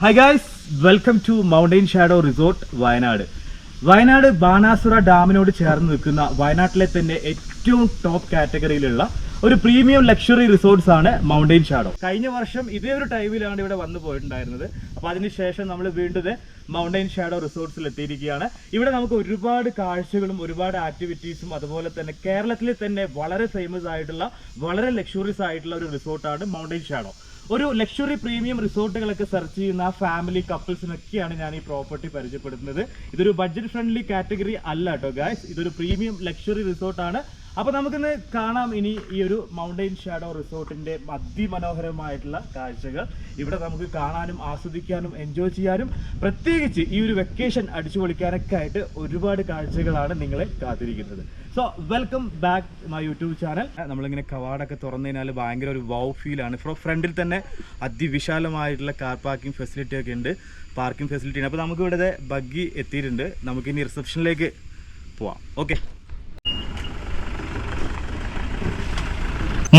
Hi guys, welcome to mountain shadow resort Wayanad. Wayanad Banasura ഡാമിനോട് ചേർന്ന് നിൽക്കുന്ന വയനാട്ടിലെ തന്നെ ഏറ്റവും ടോപ്പ് കാറ്റഗറിയിലുള്ള ഒരു പ്രീമിയം ലക്ഷറി റിസോർട്ട്സ് ആണ് മൗണ്ടൈൻ ഷാഡോ. കഴിഞ്ഞ വർഷം ഇതേ ഒരു ടൈമിലാണ് ഇവിടെ വന്നു പോയിട്ടുണ്ടായിരുന്നത്. അപ്പോൾ അതിനുശേഷം നമ്മൾ വീണ്ടും മൗണ്ടൈൻ ഷാഡോ റിസോർട്ട്സിൽ എത്തിയിരിക്കുകയാണ്. ഇവിടെ നമുക്ക് ഒരുപാട് കാഴ്ചകളും ഒരുപാട് ആക്ടിവിറ്റീസും അതുപോലെ തന്നെ കേരളത്തിലെ തന്നെ വളരെ ഫേമസ് ആയിട്ടുള്ള വളരെ ലക്ഷറീസ് ആയിട്ടുള്ള ഒരു റിസോർട്ടാണ് മൗണ്ടൈൻ ഷാഡോ. ഒരു ലക്ഷറി പ്രീമിയം റിസോർട്ടുകളൊക്കെ സെർച്ച് ചെയ്യുന്ന ഫാമിലി കപ്പിൾസിനൊക്കെയാണ് ഞാൻ ഈ പ്രോപ്പർട്ടി പരിചയപ്പെടുത്തുന്നത്. ഇതൊരു ബഡ്ജറ്റ് ഫ്രണ്ട്ലി കാറ്റഗറി അല്ല കേട്ടോ ഗായ്സ്, ഇതൊരു പ്രീമിയം ലക്ഷറി റിസോർട്ടാണ്. അപ്പോൾ നമുക്കിന്ന് കാണാം ഇനി ഈ ഒരു മൗണ്ടൈൻ ഷാഡോ റിസോർട്ടിന്റെ അതിമനോഹരമായിട്ടുള്ള കാഴ്ചകൾ. ഇവിടെ നമുക്ക് കാണാനും ആസ്വദിക്കാനും എൻജോയ് ചെയ്യാനും പ്രത്യേകിച്ച് ഈ ഒരു വെക്കേഷൻ അടിച്ചു പൊളിക്കാനൊക്കെ ആയിട്ട് ഒരുപാട് കാഴ്ചകളാണ് നിങ്ങളെ കാത്തിരിക്കുന്നത്. So welcome back my YouTube channel. നമ്മളിങ്ങനെ കവാടൊക്കെ തുറന്നതിനാൽ ഭയങ്കര ഒരു വൗ ഫീലാണ്. ഫ്രണ്ടിൽ തന്നെ അതിവിശാലമായിട്ടുള്ള കാർ പാർക്കിംഗ് ഫെസിലിറ്റി ഒക്കെ ഉണ്ട്, പാർക്കിംഗ് ഫെസിലിറ്റി ഉണ്ട്. അപ്പോൾ നമുക്ക് ഇവിടെ ബഗ്ഗി എത്തിയിട്ടുണ്ട്. നമുക്കിനി റിസപ്ഷനിലേക്ക് പോവാം. ഓക്കെ.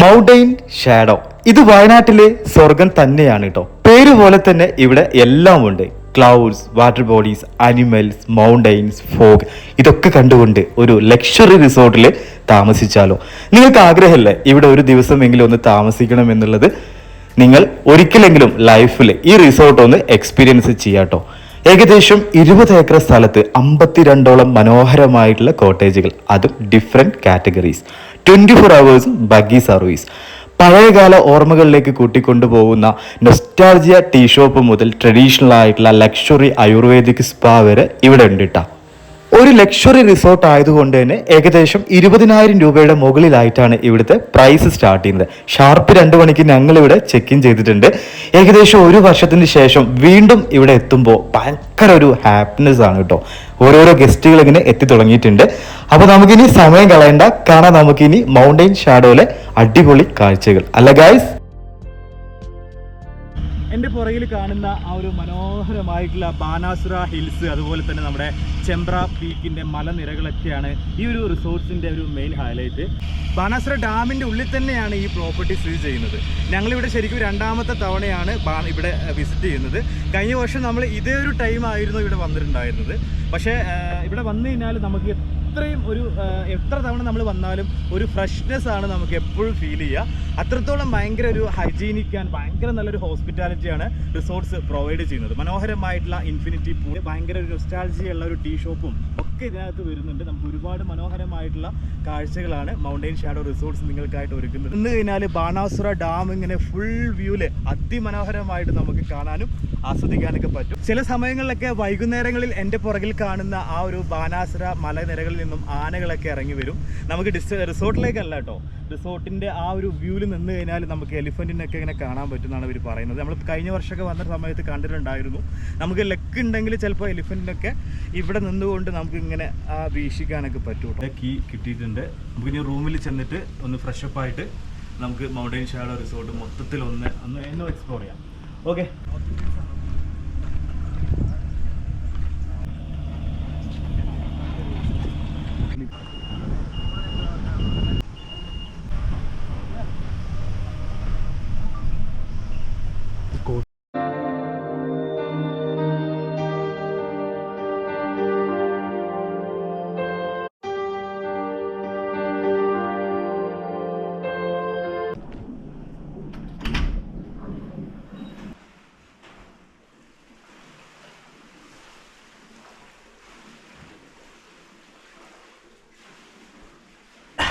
മൗണ്ടൈൻ ഷാഡോ ഇത് വയനാട്ടിലെ സ്വർഗം തന്നെയാണ് കേട്ടോ. പേര് പോലെ തന്നെ ഇവിടെ എല്ലാം ഉണ്ട്. Clouds, water bodies, animals, mountains, fog ഇതൊക്കെ കണ്ടുകൊണ്ട് ഒരു ലക്ഷറി റിസോർട്ടിൽ താമസിച്ചാലോ? നിങ്ങൾക്ക് ആഗ്രഹമല്ലേ ഇവിടെ ഒരു ദിവസമെങ്കിലും ഒന്ന് താമസിക്കണം എന്നുള്ളത്? നിങ്ങൾ ഒരിക്കലെങ്കിലും ലൈഫിൽ ഈ റിസോർട്ട് ഒന്ന് എക്സ്പീരിയൻസ് ചെയ്യാട്ടോ. ഏകദേശം 20 ഏക്കർ സ്ഥലത്ത് 52ഓളം മനോഹരമായിട്ടുള്ള കോട്ടേജുകൾ, അതും different categories, 24 hours buggy service. പഴയകാല ഓർമ്മകളിലേക്ക് കൂട്ടിക്കൊണ്ടുപോകുന്ന നൊസ്റ്റാൾജിയ ടീ ഷോപ്പ് മുതൽ ട്രഡീഷണൽ ആയിട്ടുള്ള ലക്ഷറി ആയുർവേദിക് സ്പാ വരെ ഇവിടെ ഉണ്ട് കേട്ടോ. ഒരു ലക്ഷറി റിസോർട്ട് ആയതുകൊണ്ട് തന്നെ ഏകദേശം 20,000 രൂപയുടെ മുകളിലായിട്ടാണ് ഇവിടുത്തെ പ്രൈസ് സ്റ്റാർട്ട് ചെയ്യുന്നത്. ഷാർപ്പ് 2 മണിക്ക് ഞങ്ങൾ ഇവിടെ ചെക്ക് ഇൻ ചെയ്തിട്ടുണ്ട്. ഏകദേശം 1 വർഷത്തിന് ശേഷം വീണ്ടും ഇവിടെ എത്തുമ്പോൾ ഭയങ്കര ഒരു ഹാപ്പിനെസ് ആണ് കേട്ടോ. ഓരോരോ ഗസ്റ്റുകൾ ഇങ്ങനെ എത്തി തുടങ്ങിയിട്ടുണ്ട്. അപ്പോൾ നമുക്കിനി സമയം കളയണ്ട, കാണാൻ നമുക്കിനി മൗണ്ടൈൻ ഷാഡോയിലെ അടിപൊളി കാഴ്ചകൾ. അല്ല ഗായ്സ്, എൻ്റെ പുറകിൽ കാണുന്ന ആ ഒരു മനോഹരമായിട്ടുള്ള ബാനാസുര ഹിൽസ്, അതുപോലെ തന്നെ നമ്മുടെ ചെമ്പ്ര പീക്കിൻ്റെ മലനിരകളൊക്കെയാണ് ഈ ഒരു റിസോർട്ട്സിൻ്റെ ഒരു മെയിൻ ഹൈലൈറ്റ്. ബാനാസുര ഡാമിൻ്റെ ഉള്ളിൽ തന്നെയാണ് ഈ പ്രോപ്പർട്ടി സ്ഥിതി ചെയ്യുന്നത്. ഞങ്ങളിവിടെ ശരിക്കും 2ാമത്തെ തവണയാണ് ഇവിടെ വിസിറ്റ് ചെയ്യുന്നത്. കഴിഞ്ഞ വർഷം നമ്മൾ ഇതേ ഒരു ടൈമായിരുന്നു ഇവിടെ വന്നിട്ടുണ്ടായിരുന്നത്. പക്ഷേ ഇവിടെ വന്നു കഴിഞ്ഞാൽ നമുക്ക് എത്ര തവണ നമ്മൾ വന്നാലും ഒരു ഫ്രഷ്നെസ് ആണ് നമുക്ക് എപ്പോഴും ഫീൽ ചെയ്യുക. അത്രത്തോളം ഭയങ്കര ഒരു ഹൈജീനിക് ആൻഡ് ഭയങ്കര നല്ലൊരു ഹോസ്പിറ്റാലിറ്റിയാണ് റിസോർട്ട്സ് പ്രൊവൈഡ് ചെയ്യുന്നത്. മനോഹരമായിട്ടുള്ള ഇൻഫിനിറ്റി പൂൾ, ഭയങ്കര ഒരു നൊസ്റ്റാൾജിയുള്ള ഒരു ടീ ഷോപ്പും ഒക്കെ ഇതിനകത്ത് വരുന്നുണ്ട്. നമുക്ക് ഒരുപാട് മനോഹരമായിട്ടുള്ള കാഴ്ചകളാണ് മൗണ്ടൈൻ ഷാഡോ റിസോർട്ട്സ് നിങ്ങൾക്കായിട്ട് ഒരുക്കുന്നത്. ഇന്ന് കഴിഞ്ഞാൽ ബാനാസുര ഡാം ഇങ്ങനെ ഫുൾ വ്യൂല് അതിമനോഹരമായിട്ട് നമുക്ക് കാണാനും ആസ്വദിക്കാനൊക്കെ പറ്റും. ചില സമയങ്ങളിലൊക്കെ വൈകുന്നേരങ്ങളിൽ എൻ്റെ പുറകിൽ കാണുന്ന ആ ഒരു ബാനാസുര മലനിരകളിൽ നിന്നും ആനകളൊക്കെ ഇറങ്ങി വരും. നമുക്ക് റിസോർട്ടിലേക്കല്ല കേട്ടോ, റിസോർട്ടിൻ്റെ ആ ഒരു വ്യൂവിൽ നിന്ന് കഴിഞ്ഞാൽ നമുക്ക് എലിഫൻറ്റിനൊക്കെ ഇങ്ങനെ കാണാൻ പറ്റുമെന്നാണ് ഇവർ പറയുന്നത്. നമ്മൾ കഴിഞ്ഞ വർഷമൊക്കെ വന്ന സമയത്ത് കണ്ടിട്ടുണ്ടായിരുന്നു. നമുക്ക് ലക്ക് ഉണ്ടെങ്കിൽ ചിലപ്പോൾ എലിഫൻറ്റിനൊക്കെ ഇവിടെ നിന്നുകൊണ്ട് നമുക്ക് ഇങ്ങനെ വീക്ഷിക്കാനൊക്കെ പറ്റും. കീ കിട്ടിയിട്ടുണ്ട്. നമുക്കിനി റൂമിൽ ചെന്നിട്ട് ഒന്ന് ഫ്രഷപ്പ് ആയിട്ട് നമുക്ക് മൗണ്ടൈൻ ഷാഡോ റിസോർട്ട് മൊത്തത്തിൽ ഒന്ന് എക്സ്പ്ലോർ ചെയ്യാം. ഓക്കെ.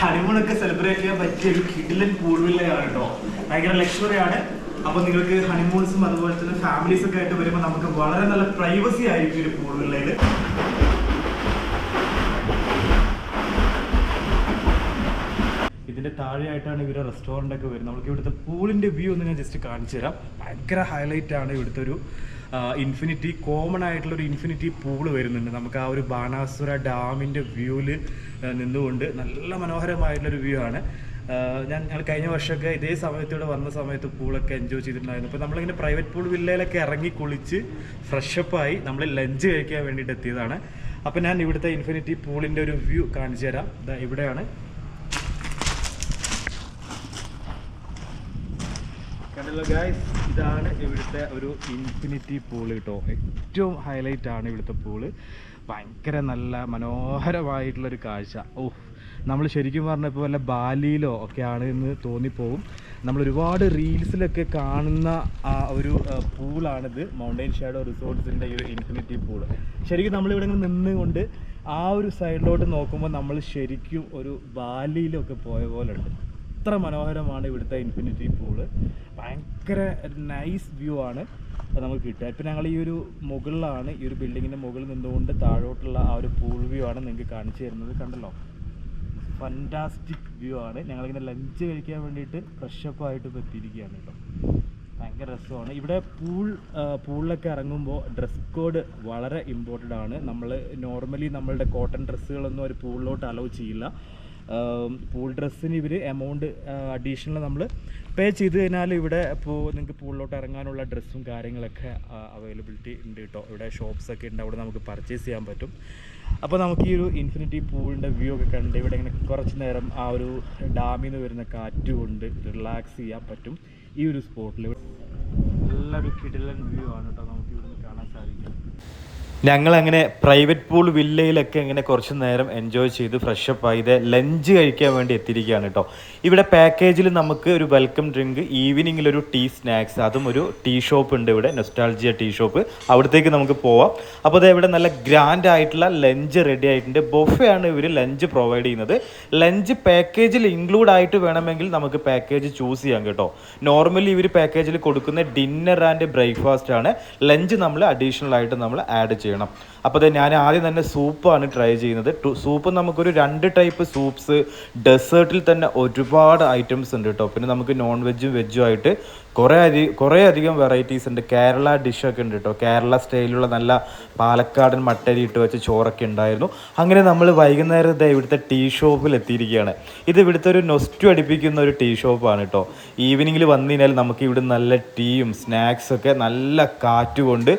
ഹണിമൂണൊക്കെ സെലിബ്രേറ്റ് ചെയ്യാൻ പറ്റിയ ഒരു കിഡിലൻ പൂൾ വില്ലയാണ് കേട്ടോ. ഭയങ്കര ലക്ഷറിയാണ്. അപ്പോൾ നിങ്ങൾക്ക് ഹണിമൂൺസും അതുപോലെ തന്നെ ഫാമിലീസ് ഒക്കെ ആയിട്ട് വരുമ്പോൾ നമുക്ക് വളരെ നല്ല പ്രൈവസി ആയിരിക്കും ഒരു പൂൾ വില്ലയിൽ. ഇതിൻ്റെ താഴെയായിട്ടാണ് ഇവരുടെ റെസ്റ്റോറൻ്റ് ഒക്കെ വരുന്നത്. നമുക്ക് ഇവിടുത്തെ പൂളിൻ്റെ വ്യൂ ഒന്ന് ഞാൻ ജസ്റ്റ് കാണിച്ചു തരാം. ഭയങ്കര ഹൈലൈറ്റ് ആണ് ഇവിടുത്തെ ഒരു ഇൻഫിനിറ്റി, കോമൺ ആയിട്ടുള്ളൊരു ഇൻഫിനിറ്റി പൂള് വരുന്നുണ്ട്. നമുക്ക് ആ ഒരു ബാനാസുര ഡാമിൻ്റെ വ്യൂവിൽ നിന്നുകൊണ്ട് നല്ല മനോഹരമായിട്ടുള്ളൊരു വ്യൂ ആണ്. ഞങ്ങൾ കഴിഞ്ഞ വർഷമൊക്കെ ഇതേ സമയത്തൂടെ വന്ന സമയത്ത് പൂളൊക്കെ എൻജോയ് ചെയ്തിട്ടുണ്ടായിരുന്നു. അപ്പോൾ നമ്മളിങ്ങനെ പ്രൈവറ്റ് പൂൾ വില്ലയിലൊക്കെ ഇറങ്ങി കുളിച്ച് ഫ്രഷപ്പായി നമ്മൾ ലഞ്ച് കഴിക്കാൻ വേണ്ടിയിട്ട് എത്തിയതാണ്. അപ്പോൾ ഞാൻ ഇവിടുത്തെ ഇൻഫിനിറ്റി പൂളിൻ്റെ ഒരു വ്യൂ കാണിച്ചു തരാം. ഇവിടെയാണ്. ഹലോ ഗായ്സ്, ഇതാണ് ഇവിടുത്തെ ഒരു ഇൻഫിനിറ്റി പൂള് കേട്ടോ. ഏറ്റവും ഹൈലൈറ്റ് ആണ് ഇവിടുത്തെ പൂള്. ഭയങ്കര നല്ല മനോഹരമായിട്ടുള്ളൊരു കാഴ്ച. നമ്മൾ ശരിക്കും പറഞ്ഞപ്പോൾ വല്ല ബാലിയിലോ ഒക്കെയാണ് എന്ന് തോന്നിപ്പോവും. നമ്മൾ ഒരുപാട് റീൽസിലൊക്കെ കാണുന്ന ആ ഒരു പൂളാണിത്. മൗണ്ടൈൻ ഷാഡോ റിസോർട്ട്സിൻ്റെ ഈ ഒരു ഇൻഫിനിറ്റി പൂള്. ശരിക്കും നമ്മളിവിടെ നിന്നുകൊണ്ട് ആ ഒരു സൈഡിലോട്ട് നോക്കുമ്പോൾ നമ്മൾ ശരിക്കും ഒരു ബാലിയിലൊക്കെ പോയ പോലെ ഉണ്ട്. അത്ര മനോഹരമാണ് ഇവിടുത്തെ ഇൻഫിനിറ്റി പൂള്. ഭയങ്കര നൈസ് വ്യൂ ആണ് നമുക്ക് കിട്ടുക. ഇപ്പം ഞങ്ങൾ ഈ ഒരു മുകളിലാണ്, ഈ ഒരു ബിൽഡിങ്ങിൻ്റെ മുകളിൽ നിന്നുകൊണ്ട് താഴോട്ടുള്ള ആ ഒരു പൂൾ വ്യൂ ആണ് നിങ്ങൾക്ക് കാണിച്ചു തരുന്നത്. കണ്ടല്ലോ, ഫൻറ്റാസ്റ്റിക് വ്യൂ ആണ്. ഞങ്ങളിങ്ങനെ ലഞ്ച് കഴിക്കാൻ വേണ്ടിയിട്ട് ഫ്രഷപ്പായിട്ട് ഇപ്പോൾ എത്തിയിരിക്കുകയാണ് കേട്ടോ. ഭയങ്കര രസമാണ് ഇവിടെ. പൂളിലൊക്കെ ഇറങ്ങുമ്പോൾ ഡ്രസ് കോഡ് വളരെ ഇമ്പോർട്ടൻ്റ് ആണ്. നമ്മൾ നോർമലി നമ്മളുടെ കോട്ടൺ ഡ്രസ്സുകളൊന്നും ഒരു പൂളിലോട്ട് അലോ ചെയ്യില്ല. പൂൾ ഡ്രസ്സിന് ഇവർ എമൗണ്ട് അഡീഷണൽ നമ്മൾ പേ ചെയ്ത് കഴിഞ്ഞാൽ ഇവിടെ ഇപ്പോൾ നിങ്ങൾക്ക് പൂളിലോട്ട് ഇറങ്ങാനുള്ള ഡ്രസ്സും കാര്യങ്ങളൊക്കെ അവൈലബിലിറ്റി ഉണ്ട് കേട്ടോ. ഇവിടെ ഷോപ്സൊക്കെ ഉണ്ട്, അവിടെ നമുക്ക് പർച്ചേസ് ചെയ്യാൻ പറ്റും. അപ്പോൾ നമുക്ക് ഈ ഒരു ഇൻഫിനിറ്റി പൂളിൻ്റെ വ്യൂ ഒക്കെ കണ്ട് ഇവിടെ ഇങ്ങനെ കുറച്ച് നേരം ആ ഒരു ഡാമിൽ നിന്ന് വരുന്ന കാറ്റ് കൊണ്ട് റിലാക്സ് ചെയ്യാൻ പറ്റും. ഈ ഒരു സ്പോട്ടിൽ നല്ലൊരു കിടിലൻ വ്യൂ ആണ് കേട്ടോ നമുക്ക് ഇവിടുന്ന് കാണാൻ സാധിക്കും. ഞങ്ങളങ്ങനെ പ്രൈവറ്റ് പൂൾ വില്ലയിലൊക്കെ ഇങ്ങനെ കുറച്ച് നേരം എൻജോയ് ചെയ്ത് ഫ്രഷപ്പ് ആയത് ലഞ്ച് കഴിക്കാൻ വേണ്ടി എത്തിയിരിക്കുകയാണ് കേട്ടോ. ഇവിടെ പാക്കേജിൽ നമുക്ക് ഒരു വെൽക്കം ഡ്രിങ്ക്, ഈവനിങ്ങിലൊരു ടീ സ്നാക്സ്, അതും ഒരു ടീ ഷോപ്പ് ഉണ്ട് ഇവിടെ, നൊസ്റ്റാൾജിയ ടീ ഷോപ്പ്. അവിടത്തേക്ക് നമുക്ക് പോവാം. അപ്പോൾ അത് ഇവിടെ നല്ല ഗ്രാൻഡ് ആയിട്ടുള്ള ലഞ്ച് റെഡി ആയിട്ടുണ്ട്. ബൊഫേ ആണ് ഇവർ ലഞ്ച് പ്രൊവൈഡ് ചെയ്യുന്നത്. ലഞ്ച് പാക്കേജിൽ ഇൻക്ലൂഡ് ആയിട്ട് വേണമെങ്കിൽ നമുക്ക് പാക്കേജ് ചൂസ് ചെയ്യാം കേട്ടോ. നോർമലി ഇവർ പാക്കേജിൽ കൊടുക്കുന്ന ഡിന്നർ ആൻഡ് ബ്രേക്ക്ഫാസ്റ്റ് ആണ്. ലഞ്ച് നമ്മൾ അഡീഷണൽ ആയിട്ട് നമ്മൾ ആഡ് ചെയ്യണം. അപ്പോൾ ഞാൻ ആദ്യം തന്നെ സൂപ്പാണ് ട്രൈ ചെയ്യുന്നത്. സൂപ്പ് നമുക്കൊരു 2 ടൈപ്പ് സൂപ്പ്സ്, ഡെസേർട്ടിൽ തന്നെ ഒരുപാട് ഐറ്റംസ് ഉണ്ട് കേട്ടോ. പിന്നെ നമുക്ക് നോൺ വെജും വെജും ആയിട്ട് കുറേ അധികം വെറൈറ്റീസ് ഉണ്ട്. കേരള ഡിഷൊക്കെ ഉണ്ട് കേട്ടോ. കേരള സ്റ്റൈലിലുള്ള നല്ല പാലക്കാടൻ മട്ടരി ഇട്ട് വെച്ച് ചോറൊക്കെ ഉണ്ടായിരുന്നു. അങ്ങനെ നമ്മൾ വൈകുന്നേരം ഇവിടുത്തെ ടീ ഷോപ്പിൽ എത്തിയിരിക്കുകയാണ്. ഇത് ഇവിടുത്തെ ഒരു നൊസ്റ്റു അടിപ്പിക്കുന്ന ഒരു ടീ ഷോപ്പാണ് കേട്ടോ. ഈവനിങ്ങിൽ വന്നു കഴിഞ്ഞാൽ നമുക്ക് ഇവിടെ നല്ല ടീയും സ്നാക്സൊക്കെ നല്ല കാറ്റുകൊണ്ട്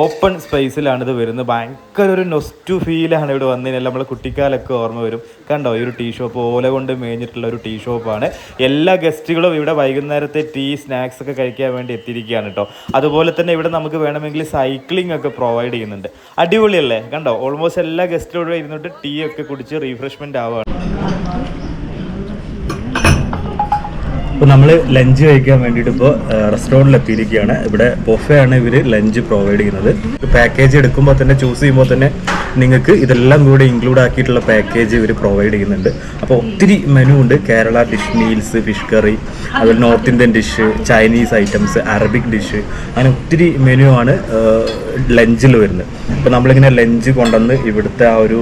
ഓപ്പൺ സ്പേസിലാണിത് വരുന്നത്. ഭയങ്കര ഒരു നൊസ്റ്റു ഫീലാണ് ഇവിടെ വന്നു കഴിഞ്ഞാൽ. നമ്മളെ കുട്ടിക്കാലൊക്കെ ഓർമ്മ വരും. കണ്ടോ, ഈ ഒരു ടീ ഷോപ്പ് ഓല കൊണ്ട് മേഞ്ഞിട്ടുള്ള ഒരു ടീ ഷോപ്പാണ്. എല്ലാ ഗസ്റ്റുകളും ഇവിടെ വൈകുന്നേരത്തെ ടീ സ്നാക്സ് ഒക്കെ കഴിക്കാൻ വേണ്ടി എത്തിയിരിക്കുകയാണ് കേട്ടോ. അതുപോലെ തന്നെ ഇവിടെ നമുക്ക് വേണമെങ്കിൽ സൈക്ലിംഗ് ഒക്കെ പ്രൊവൈഡ് ചെയ്യുന്നുണ്ട്. അടിപൊളിയല്ലേ? കണ്ടോ, ഓൾമോസ്റ്റ് എല്ലാ ഗസ്റ്റിലൂടെ ഇരുന്നിട്ട് ടീ ഒക്കെ കുടിച്ച് റീഫ്രഷ്മെൻറ്റ് ആവുകയാണ്. ഇപ്പോൾ നമ്മൾ ലഞ്ച് കഴിക്കാൻ വേണ്ടിയിട്ട് ഇപ്പോൾ റെസ്റ്റോറൻറ്റിൽ എത്തിയിരിക്കുകയാണ്. ഇവിടെ ബൊഫേ ആണ് ഇവർ ലഞ്ച് പ്രൊവൈഡ് ചെയ്യുന്നത്. പാക്കേജ് എടുക്കുമ്പോൾ തന്നെ ചൂസ് ചെയ്യുമ്പോൾ തന്നെ നിങ്ങൾക്ക് ഇതെല്ലാം കൂടെ ഇൻക്ലൂഡ് ആക്കിയിട്ടുള്ള പാക്കേജ് ഇവർ പ്രൊവൈഡ് ചെയ്യുന്നുണ്ട്. അപ്പോൾ ഒത്തിരി മെനു ഉണ്ട്. Kerala dish meals, fish curry, അതുപോലെ north Indian dish, Chinese items, Arabic dish, അങ്ങനെ ഒത്തിരി മെനു ആണ് ലഞ്ചിൽ വരുന്നത്. അപ്പോൾ നമ്മളിങ്ങനെ ലഞ്ച് കൊണ്ടുവന്ന് ഇവിടുത്തെ ആ ഒരു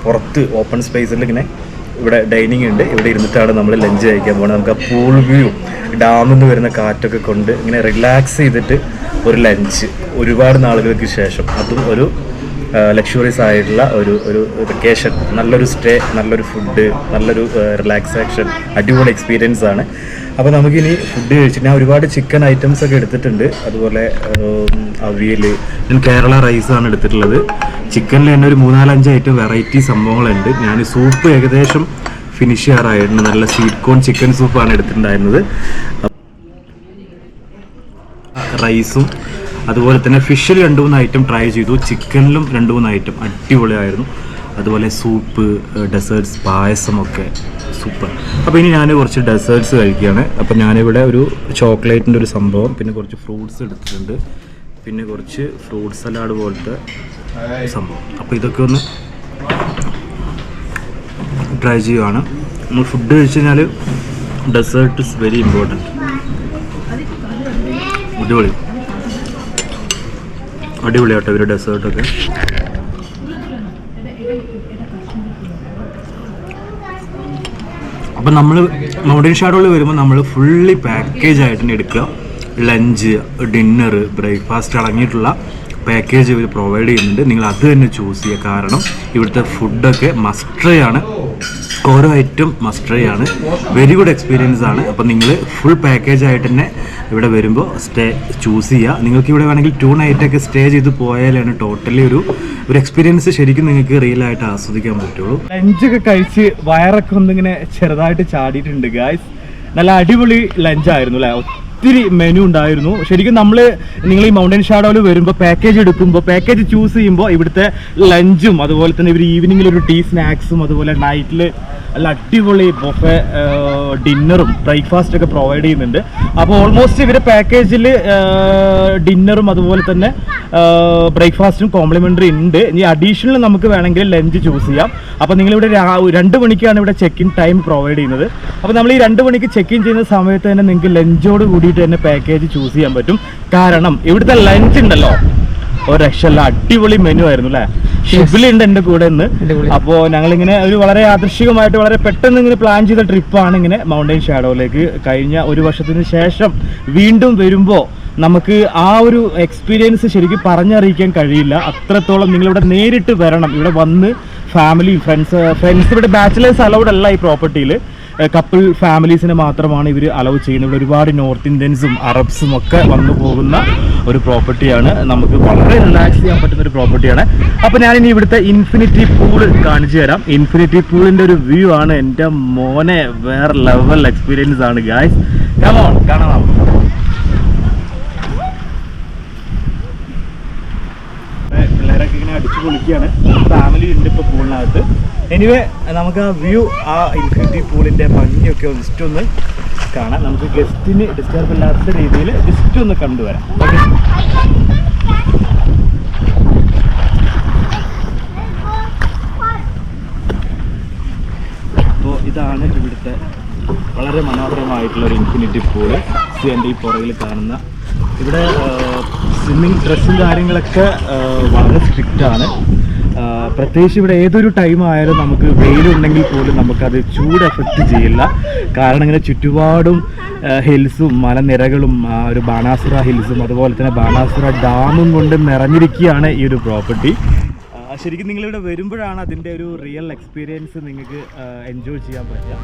പുറത്ത് ഓപ്പൺ സ്പേസിൽ ഇങ്ങനെ ഇവിടെ ഡൈനിങ് ഉണ്ട്. ഇവിടെ ഇരുന്നിട്ടാണ് നമ്മൾ ലഞ്ച് കഴിക്കാൻ പോകുന്നത്. നമുക്ക് ആ പൂൾ വ്യൂ, ഡാമിൽ നിന്ന് വരുന്ന കാറ്റൊക്കെ കൊണ്ട് ഇങ്ങനെ റിലാക്സ് ചെയ്തിട്ട് ഒരു ലഞ്ച് ഒരുപാട് നാളുകൾക്ക് ശേഷം, അതും ഒരു ലക്ഷറീസ് ആയിട്ടുള്ള ഒരു വെക്കേഷൻ, നല്ലൊരു സ്റ്റേ, നല്ലൊരു ഫുഡ്, നല്ലൊരു റിലാക്സേഷൻ, അടിപൊളി എക്സ്പീരിയൻസ് ആണ്. അപ്പോൾ നമുക്കിനി ഫുഡ് കഴിച്ചിട്ട് ഞാൻ ഒരുപാട് ചിക്കൻ ഐറ്റംസ് ഒക്കെ എടുത്തിട്ടുണ്ട്. അതുപോലെ അവിയൽ, ഞാൻ കേരള റൈസാണ് എടുത്തിട്ടുള്ളത്. ചിക്കനിൽ തന്നെ ഒരു 3-4-5 ഐറ്റം വെറൈറ്റി സംഭവങ്ങളുണ്ട്. ഞാൻ സൂപ്പ് ഏകദേശം ഫിനിഷ് ചെയ്യാറായിട്ടുണ്ട്. നല്ല സ്വീറ്റ് കോൺ ചിക്കൻ സൂപ്പാണ് എടുത്തിട്ടുണ്ടായിരുന്നത്. റൈസും അതുപോലെ തന്നെ ഫിഷിൽ 2-3 ഐറ്റം ട്രൈ ചെയ്തു. ചിക്കനിലും 2-3 ഐറ്റം അടിപൊളിയായിരുന്നു. അതുപോലെ സൂപ്പ്, ഡെസേർട്ട്സ്, പായസമൊക്കെ സൂപ്പർ. അപ്പോൾ ഇനി ഞാൻ കുറച്ച് ഡെസേർട്ട്സ് കഴിക്കുകയാണ്. അപ്പോൾ ഞാനിവിടെ ഒരു ചോക്ലേറ്റിൻ്റെ ഒരു സംഭവം, പിന്നെ കുറച്ച് ഫ്രൂട്ട്സ് എടുത്തിട്ടുണ്ട്, പിന്നെ കുറച്ച് ഫ്രൂട്ട് സലാഡ് പോലത്തെ സംഭവം. അപ്പോൾ ഇതൊക്കെ ഒന്ന് ട്രൈ ചെയ്യുകയാണ്. നമ്മൾ ഫുഡ് കഴിച്ച് കഴിഞ്ഞാൽ ഡെസേർട്ട് ഇസ് വെരി ഇമ്പോർട്ടൻറ്റ്. അടിപൊളിയാട്ടോ ഇവരുടെ ഡെസേർട്ടൊക്കെ. അപ്പം നമ്മൾ മൗണ്ടൈൻ ഷാഡോയിൽ വരുമ്പോൾ നമ്മൾ ഫുള്ളി പാക്കേജ് ആയിട്ട് തന്നെ എടുക്കുക. ലഞ്ച്, ഡിന്നർ, ബ്രേക്ക്ഫാസ്റ്റ് അടങ്ങിയിട്ടുള്ള പാക്കേജ് ഇവർ പ്രൊവൈഡ് ചെയ്യുന്നുണ്ട്. നിങ്ങൾ അത് തന്നെ ചൂസ് ചെയ്യുക. കാരണം ഇവിടുത്തെ ഫുഡൊക്കെ മസ്റ്റ് ട്രൈ ആണ്. ഓരോ ഐറ്റം മസ്റ്റ് ട്രൈ ആണ്. വെരി ഗുഡ് എക്സ്പീരിയൻസ് ആണ്. അപ്പോൾ നിങ്ങൾ ഫുൾ പാക്കേജ് ആയിട്ട് തന്നെ ഇവിടെ വരുമ്പോൾ സ്റ്റേ ചൂസ് ചെയ്യുക. നിങ്ങൾക്ക് ഇവിടെ വേണമെങ്കിൽ 2 നൈറ്റൊക്കെ സ്റ്റേ ചെയ്ത് പോയാലാണ് ടോട്ടലി ഒരു എക്സ്പീരിയൻസ് ശരിക്കും നിങ്ങൾക്ക് റിയലായിട്ട് ആസ്വദിക്കാൻ പറ്റുള്ളൂ. ലഞ്ചൊക്കെ കഴിച്ച് വയറൊക്കെ ഒന്നിങ്ങനെ ചെറുതായിട്ട് ചാടിയിട്ടുണ്ട് ഗായ്സ്. നല്ല അടിപൊളി ലഞ്ചായിരുന്നു അല്ലേ? ഒത്തിരി മെനു ഉണ്ടായിരുന്നു. ശരിക്കും നിങ്ങൾ ഈ മൗണ്ടൻ ഷാഡോയിൽ വരുമ്പോൾ പാക്കേജ് എടുക്കുമ്പോൾ പാക്കേജ് ചൂസ് ചെയ്യുമ്പോൾ ഇവിടുത്തെ ലഞ്ചും അതുപോലെ തന്നെ ഇവർ ഈവനിങ്ങിൽ ഒരു ടീ സ്നാക്സും അതുപോലെ നൈറ്റിൽ നല്ല അടിപൊളി ബൊഫെ ഡിന്നറും ബ്രേക്ക്ഫാസ്റ്റ് ഒക്കെ പ്രൊവൈഡ് ചെയ്യുന്നുണ്ട്. അപ്പോൾ ഓൾമോസ്റ്റ് ഇവരുടെ പാക്കേജിൽ ഡിന്നറും അതുപോലെ തന്നെ ബ്രേക്ക്ഫാസ്റ്റും കോംപ്ലിമെൻ്ററി ഉണ്ട്. ഇനി അഡീഷണൽ നമുക്ക് വേണമെങ്കിൽ ലഞ്ച് ചൂസ് ചെയ്യാം. അപ്പോൾ നിങ്ങളിവിടെ 2 മണിക്കാണ് ഇവിടെ ചെക്ക് ഇൻ ടൈം പ്രൊവൈഡ് ചെയ്യുന്നത്. അപ്പോൾ നമ്മൾ ഈ 2 മണിക്ക് ചെക്ക് ഇൻ ചെയ്യുന്ന സമയത്ത് തന്നെ നിങ്ങൾക്ക് ലഞ്ചോട് കൂടിയിട്ട് തന്നെ പാക്കേജ് ചൂസ് ചെയ്യാൻ പറ്റും. കാരണം ഇവിടുത്തെ ലഞ്ച് ഉണ്ടല്ലോ ഒരു രക്ഷല്ല, അടിപൊളി മെനു ആയിരുന്നു അല്ലേ. ഷിബിലി ഉണ്ട് എൻ്റെ കൂടെ ഇന്ന്. അപ്പോൾ ഞങ്ങളിങ്ങനെ ഒരു വളരെ യാദൃശ്ചികമായിട്ട് വളരെ പെട്ടെന്ന് ഇങ്ങനെ പ്ലാൻ ചെയ്ത ട്രിപ്പാണ് ഇങ്ങനെ മൗണ്ടൻ ഷാഡോയിലേക്ക്. കഴിഞ്ഞ 1 വർഷത്തിന് ശേഷം വീണ്ടും വരുമ്പോൾ നമുക്ക് ആ ഒരു എക്സ്പീരിയൻസ് ശരിക്കും പറഞ്ഞറിയിക്കാൻ കഴിയില്ല. അത്രത്തോളം നിങ്ങളിവിടെ നേരിട്ട് വരണം. ഇവിടെ വന്ന് ഫാമിലി ഫ്രണ്ട്സ് ഇവിടെ ബാച്ചിലേഴ്സ് അലൗഡ് അല്ല ഈ പ്രോപ്പർട്ടിയിൽ. കപ്പിൾ ഫാമിലീസിനെ മാത്രമാണ് ഇവർ അലൗ ചെയ്യുന്നത്. ഇവിടെ ഒരുപാട് നോർത്ത് ഇന്ത്യൻസും അറബ്സും ഒക്കെ വന്നു പോകുന്ന ഒരു പ്രോപ്പർട്ടിയാണ്. നമുക്ക് വളരെ റിലാക്സ് ചെയ്യാൻ പറ്റുന്ന ഒരു പ്രോപ്പർട്ടിയാണ്. അപ്പോൾ ഞാനിനി ഇവിടുത്തെ ഇൻഫിനിറ്റി പൂള് കാണിച്ചു തരാം. ഇൻഫിനിറ്റി പൂളിൻ്റെ ഒരു വ്യൂ ആണ് എൻ്റെ മോനെ, വേറെ ലെവൽ എക്സ്പീരിയൻസ് ആണ് ഗായ്സ്. കാണാം. പിള്ളേരൊക്കെ ഇങ്ങനെ അടിച്ചു പൊളിക്കുകയാണ്. ഫാമിലി ഉണ്ട് ഇപ്പോൾ പൂളിനകത്ത്. എനിവേ നമുക്ക് ആ വ്യൂ, ആ ഇൻഫിനിറ്റി പൂളിൻ്റെ ഭംഗിയൊക്കെ ജസ്റ്റ് ഒന്ന് കാണാം. നമുക്ക് ഗസ്റ്റിന് ഡിസ്റ്റർബ് ഇല്ലാത്ത രീതിയിൽ ജസ്റ്റ് ഒന്ന് കണ്ടുവരാം. ഓക്കെ, അപ്പോൾ ഇതാണ് ഇവിടുത്തെ വളരെ മനോഹരമായിട്ടുള്ളൊരു ഇൻഫിനിറ്റി പൂള്. എൻ്റെ ഈ പുറകിൽ കാണുന്ന ഇവിടെ സ്വിമ്മിങ് ഡ്രസ്സും കാര്യങ്ങളൊക്കെ വളരെ സ്ട്രിക്റ്റ് ആണ്. പ്രത്യേകിച്ച് ഇവിടെ ഏതൊരു ടൈം ആയാലും നമുക്ക് വെയിലുണ്ടെങ്കിൽ പോലും നമുക്കത് ചൂട് എഫക്റ്റ് ചെയ്യില്ല. കാരണം ഇങ്ങനെ ചുറ്റുപാടും ഹിൽസും മലനിരകളും ഒരു ബാണാസുര ഹിൽസും അതുപോലെ തന്നെ ബാണാസുര ഡാമും കൊണ്ട് നിറഞ്ഞിരിക്കുകയാണ് ഈ ഒരു പ്രോപ്പർട്ടി. ശരിക്കും നിങ്ങളിവിടെ വരുമ്പോഴാണ് അതിൻ്റെ ഒരു റിയൽ എക്സ്പീരിയൻസ് നിങ്ങൾക്ക് എൻജോയ് ചെയ്യാൻ പറ്റുക.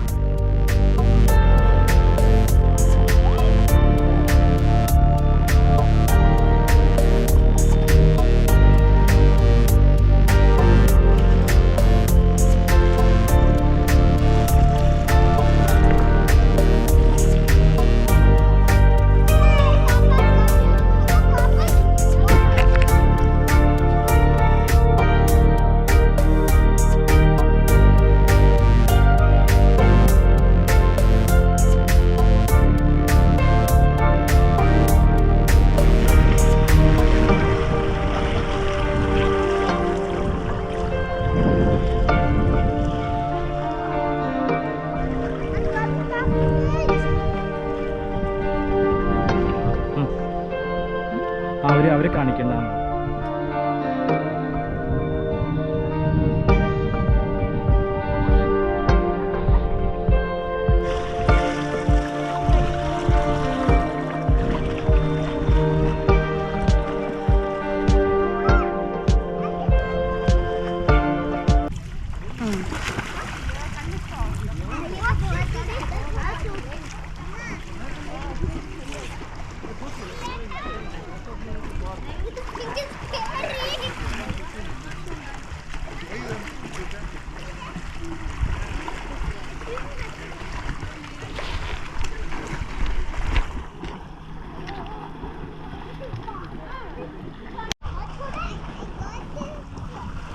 അവരെ കാണിക്കേണ്ടതാണ്.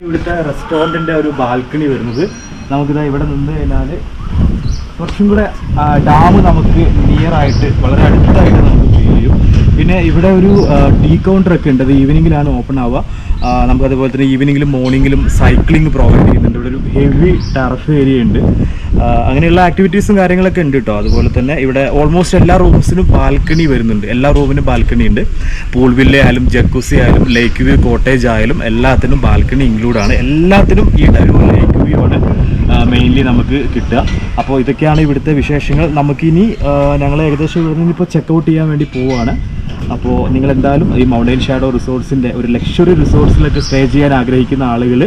ഇവിടുത്തെ റെസ്റ്റോറൻറ്റിൻ്റെ ഒരു ബാൽക്കണി വരുന്നത് നമുക്കിതാ ഇവിടെ നിന്ന് കഴിഞ്ഞാൽ കുറച്ചും കൂടെ ഡാം നമുക്ക് നിയർ ആയിട്ട് വളരെ അടുത്തായിട്ട് നമുക്ക് ഫീൽ ചെയ്യും. പിന്നെ ഇവിടെ ഒരു ടീ കൗണ്ടറൊക്കെ ഉണ്ട്. അത് ഈവനിങ്ങിലാണ് ഓപ്പൺ ആവുക. നമുക്ക് അതുപോലെ തന്നെ ഈവനിങ്ങിലും മോർണിംഗിലും സൈക്ലിംഗ് പ്രൊവൈഡ് ചെയ്യുന്നുണ്ട്. ഇവിടെ ഒരു ഹെവി ടർഫ് ഏരിയ ഉണ്ട്. അങ്ങനെയുള്ള ആക്ടിവിറ്റീസും കാര്യങ്ങളൊക്കെ ഉണ്ട് കേട്ടോ. അതുപോലെ തന്നെ ഇവിടെ ഓൾമോസ്റ്റ് എല്ലാ റൂംസിനും ബാൽക്കണി വരുന്നുണ്ട്. എല്ലാ റൂമിനും ബാൽക്കണി ഉണ്ട്. പൂൾ വില്ല ആയാലും ജക്കൂസി ആയാലും ലേക്ക് വ്യൂ കോട്ടേജ് ആയാലും എല്ലാത്തിനും ബാൽക്കണി ഇൻക്ലൂഡ് ആണ്. എല്ലാത്തിനും ഈ ഒരു ലേക്ക് വ്യൂ ആണ് മെയിൻലി നമുക്ക് കിട്ടുക. അപ്പോൾ ഇതൊക്കെയാണ് ഇവിടുത്തെ വിശേഷങ്ങൾ. നമുക്കിനി ഞങ്ങൾ ഏകദേശം ഇവിടെ നിന്ന് ഇപ്പോൾ ചെക്കൗട്ട് ചെയ്യാൻ വേണ്ടി പോവുകയാണ്. അപ്പോൾ നിങ്ങളെന്തായാലും ഈ മൗണ്ടൻ ഷാഡോ റിസോർട്ട്സിൻ്റെ ഒരു ലക്ഷറി റിസോർട്ട്സിലൊക്കെ സ്റ്റേ ചെയ്യാൻ ആഗ്രഹിക്കുന്ന ആളുകൾ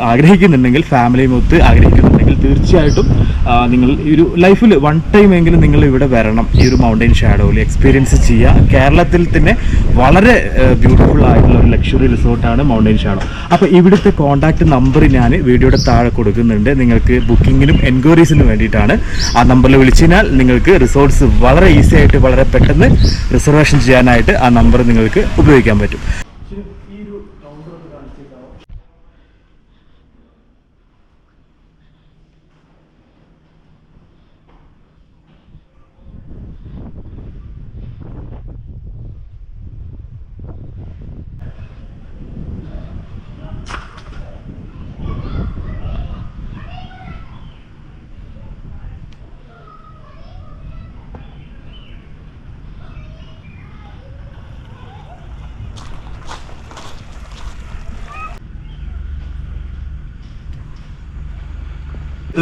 ആഗ്രഹിക്കുന്നുണ്ടെങ്കിൽ, ഫാമിലിയുമൊത്ത് ആഗ്രഹിക്കുന്നുണ്ടെങ്കിൽ തീർച്ചയായിട്ടും നിങ്ങൾ ഈ ഒരു ലൈഫിൽ വൺ ടൈം എങ്കിലും നിങ്ങൾ ഇവിടെ വരണം, ഈ ഒരു മൗണ്ടൻ ഷാഡോയിൽ എക്സ്പീരിയൻസ് ചെയ്യുക. കേരളത്തിൽ തന്നെ വളരെ ബ്യൂട്ടിഫുൾ ആയിട്ടുള്ള ഒരു ലക്ഷറി റിസോർട്ടാണ് മൗണ്ടൻ ഷാഡോ. അപ്പോൾ ഇവിടുത്തെ കോൺടാക്റ്റ് നമ്പർ ഞാൻ വീഡിയോയുടെ താഴെ കൊടുക്കുന്നുണ്ട്. നിങ്ങൾക്ക് ബുക്കിങ്ങിനും എൻക്വയറീസിനും വേണ്ടിയിട്ടാണ്. ആ നമ്പറിൽ വിളിച്ചു കഴിഞ്ഞാൽ നിങ്ങൾക്ക് റിസോർട്ട്സ് വളരെ ഈസി ആയിട്ട് വളരെ പെട്ടെന്ന് റിസർവേഷൻ ചെയ്യാനായിട്ട് ആ നമ്പർ നിങ്ങൾക്ക് ഉപയോഗിക്കാൻ പറ്റും.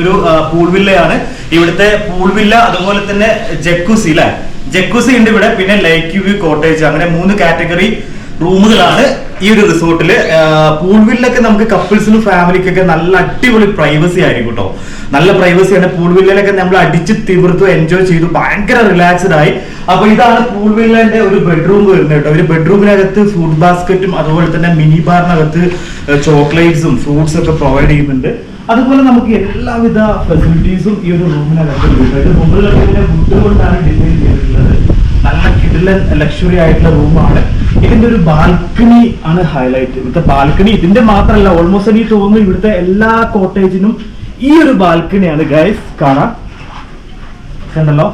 ഒരു പൂൾ വില്ലയാണ്. ഇവിടുത്തെ പൂൾ വില്ല അതുപോലെ തന്നെ ജക്കൂസി അല്ലെ, ജക്കൂസി ഉണ്ട് ഇവിടെ. പിന്നെ ലേക്ക് വ്യൂ കോട്ടേജ്, അങ്ങനെ 3 കാറ്റഗറി റൂമുകളാണ് ഈ ഒരു റിസോർട്ടില്. പൂൾ വില്ലൊക്കെ നമുക്ക് കപ്പിൾസിനും ഫാമിലിക്കൊക്കെ നല്ല അടിപൊളി പ്രൈവസി ആയിരിക്കും കേട്ടോ. നല്ല പ്രൈവസിയാണ്. പൂൾ വില്ലയിലൊക്കെ നമ്മൾ അടിച്ച് തീർത്തു എൻജോയ് ചെയ്തു, ഭയങ്കര റിലാക്സ്ഡ് ആയി. അപ്പൊ ഇതാണ് പൂൾ വില്ലന്റെ ഒരു ബെഡ്റൂം വരുന്നത് കേട്ടോ. ഒരു ബെഡ്റൂമിനകത്ത് ഫുഡ് ബാസ്ക്കറ്റും അതുപോലെ തന്നെ മിനി ബാറിനകത്ത് ചോക്ലേറ്റ്സും ഫ്രൂട്ട്സും ഒക്കെ പ്രൊവൈഡ് ചെയ്യുന്നുണ്ട്. അതുപോലെ നമുക്ക് എല്ലാവിധ ഫെസിലിറ്റീസും ഈ ഒരു റൂമിനകത്ത് ഉണ്ട്. മുകളിലൊക്കെ വുഡ് കൊണ്ടാണ് ഡിസൈൻ ചെയ്തിട്ടുള്ളത്. നല്ല കിടിലൻ ലക്ഷറി ആയിട്ടുള്ള റൂമാണ്. ഇതിന്റെ ഒരു ബാൽക്കണി ആണ് ഹൈലൈറ്റ്. ഇവിടുത്തെ ബാൽക്കണി ഇതിന്റെ മാത്രമല്ല, ഓൾമോസ്റ്റ് എനിക്ക് തോന്നുന്നു ഇവിടുത്തെ എല്ലാ കോട്ടേജിനും ഈ ഒരു ബാൽക്കണിയാണ് ഗൈസ് കാണാം. കണ്ടല്ലോ.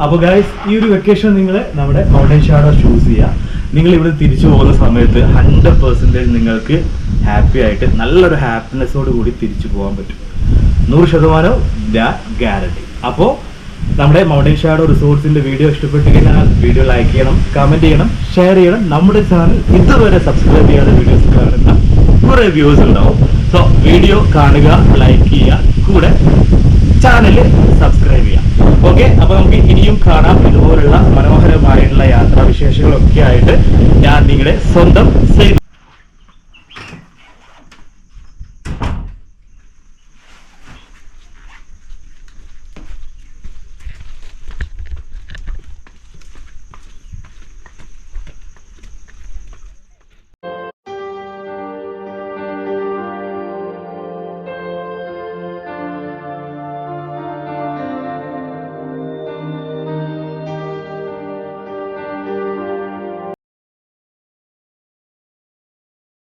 അപ്പൊ ഗൈസ് ഈ ഒരു വെക്കേഷൻ നിങ്ങൾ നമ്മുടെ മൗണ്ടൻ ഷാഡോ ചൂസ് ചെയ്യുക. നിങ്ങൾ ഇവിടെ തിരിച്ചു പോകുന്ന സമയത്ത് 100% നിങ്ങൾക്ക് ഹാപ്പി ആയിട്ട് നല്ലൊരു ഹാപ്പിനെസ്സോട് കൂടി തിരിച്ചു പോകാൻ പറ്റും. 100% ഞാൻ ഗ്യാരണ്ടി. അപ്പോൾ നമ്മുടെ മൗണ്ടൻ ഷാഡോ റിസോർട്സിന്റെ വീഡിയോ ഇഷ്ടപ്പെട്ടു കഴിഞ്ഞാൽ വീഡിയോ ലൈക്ക് ചെയ്യണം, കമന്റ് ചെയ്യണം, ഷെയർ ചെയ്യണം. നമ്മുടെ ചാനൽ ഇതുവരെ സബ്സ്ക്രൈബ് ചെയ്യാതെ വീഡിയോസ് കാണുന്ന കുറെ വ്യൂസ് ഉണ്ടാവും. സോ വീഡിയോ കാണുക, ലൈക്ക് ചെയ്യുക, കൂടെ ചാനൽ സബ്സ്ക്രൈബ് ചെയ്യാം. ഓക്കെ, അപ്പൊ നമുക്ക് ഇനിയും കാണാം ഇതുപോലുള്ള മനോഹരമായിട്ടുള്ള യാത്രാവിശേഷങ്ങളൊക്കെ ആയിട്ട്. ഞാൻ നിങ്ങളുടെ സ്വന്തം